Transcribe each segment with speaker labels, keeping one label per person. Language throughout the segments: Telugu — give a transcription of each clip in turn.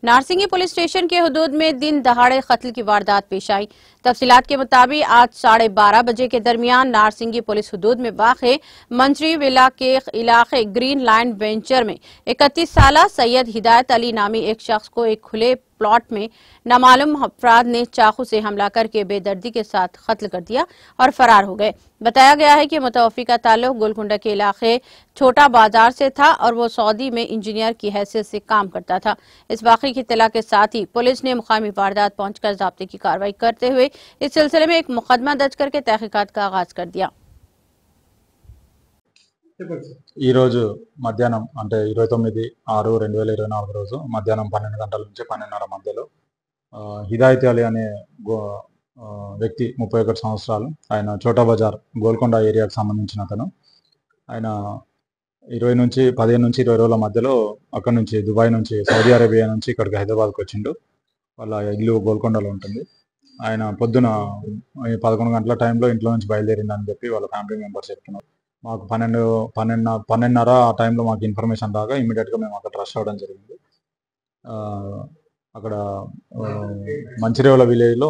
Speaker 1: नारसिंगी पुलिस स्टेशन के हुदूद में दिन दहाड़े कत्ल की वारदात पेश आई। तफसीलात के मुताबिक आज 12:30 बजे के दरमियान नारसिंगी पुलिस हुदूद में वाक़े मंचरी विला के इलाके ग्रीन लाइन वेंचर में 31 साला सैयद हिदायत अली नामी एक शख्स को एक खुले प्लॉट में नामालूम अफराद ने चाकू से हमला करके बेदर्दी के साथ कत्ल कर दिया और फरार हो गए। बताया गया है कि मुतवफ़्फ़ी का ताल्लुक गोलकुंडा के इलाके छोटा बाजार से था और वो सऊदी में इंजीनियर की हैसियत से काम करता था। इस वाक़े की इत्तला के साथ ही पुलिस ने मुकामी वारदात पहुंचकर ज़ाब्ते की कार्रवाई करते हुए इस सिलसिले में एक मुकदमा दर्ज करके तहकीकात का आगाज कर दिया।
Speaker 2: ఈ రోజు మధ్యాహ్నం అంటే 29/6/2024 రోజు మధ్యాహ్నం 12 గంటల నుంచి 12:30 మధ్యలో హిదాయత్ అలీ అనే వ్యక్తి 31 సంవత్సరాలు, ఆయన చోటా బజార్ గోల్కొండ ఏరియాకు సంబంధించిన అతను. ఆయన 15 నుంచి 20 రోజుల మధ్యలో అక్కడ నుంచి దుబాయ్ నుంచి సౌదీ అరేబియా నుంచి ఇక్కడికి హైదరాబాద్కి వచ్చిండు. వాళ్ళ ఇల్లు గోల్కొండలో ఉంటుంది. ఆయన పొద్దున 11 గంటల టైంలో ఇంట్లో నుంచి బయలుదేరిందని చెప్పి వాళ్ళ ఫ్యామిలీ మెంబర్స్ చెప్తున్నారు. మాకు 12:30 ఆ టైంలో మాకు ఇన్ఫర్మేషన్ రాగా ఇమీడియట్గా మేము అక్కడ రష్ అవ్వడం జరిగింది. అక్కడ మంచిరేవుల విలేజ్లో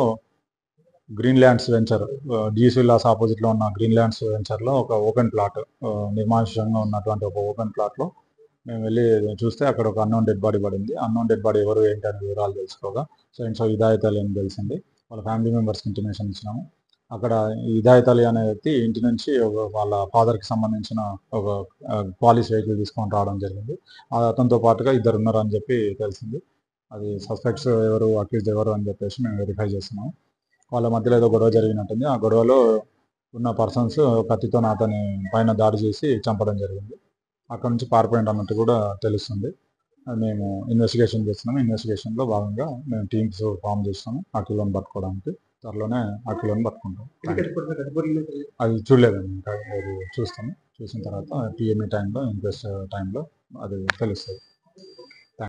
Speaker 2: గ్రీన్ ల్యాండ్స్ వెంచర్, జీస్ విల్లాస్ ఆపోజిట్లో ఉన్న గ్రీన్ ల్యాండ్స్ వెంచర్లో ఒక ఓపెన్ ప్లాట్, నిర్మానుష్యంగా ఉన్నటువంటి ఒక ఓపెన్ ప్లాట్లో మేము వెళ్ళి చూస్తే అక్కడ ఒక అన్నోన్ డెడ్ బాడీ పడింది. అన్నోన్ డెడ్ బాడీ ఎవరు ఏంటి అనే వివరాలు తెలుసుకోగా సో హిదాయత్ అలీ అని తెలిసింది. వాళ్ళ ఫ్యామిలీ మెంబర్స్కి ఇంటిమేషన్ ఇచ్చినాము. అక్కడ హిదాయత్ అలీ అనే వ్యక్తి ఇంటి నుంచి వాళ్ళ ఫాదర్కి సంబంధించిన ఒక పాలిష్ వెహికల్ తీసుకొని రావడం జరిగింది. అతనితో పాటుగా ఇద్దరు ఉన్నారు అని చెప్పి తెలిసింది. అది సస్పెక్ట్స్ ఎవరు, అక్యూజ్డ్ ఎవరు అని చెప్పేసి మేము వెరిఫై చేస్తున్నాము. వాళ్ళ మధ్యలో ఏదో గొడవ జరిగినట్టుంది. ఆ గొడవలో ఉన్న పర్సన్స్ కత్తితో అతని పైన దాడి చేసి చంపడం జరిగింది. అక్కడ నుంచి పారిపోయింది అన్నట్టు కూడా తెలుస్తుంది. మేము ఇన్వెస్టిగేషన్ చేస్తున్నాము. ఇన్వెస్టిగేషన్లో భాగంగా మేము టీమ్స్ ఫామ్ చేస్తాము ఆ కిలోని పట్టుకోవడానికి. త్వరలోనే ఆ కిలోని పట్టుకుంటాం. అది చూడలేదండి, ఇంకా అది చూస్తాము. చూసిన తర్వాత పిఎంఈ టైంలో, ఇన్క్వెస్ట్ టైంలో అది తెలుస్తుంది.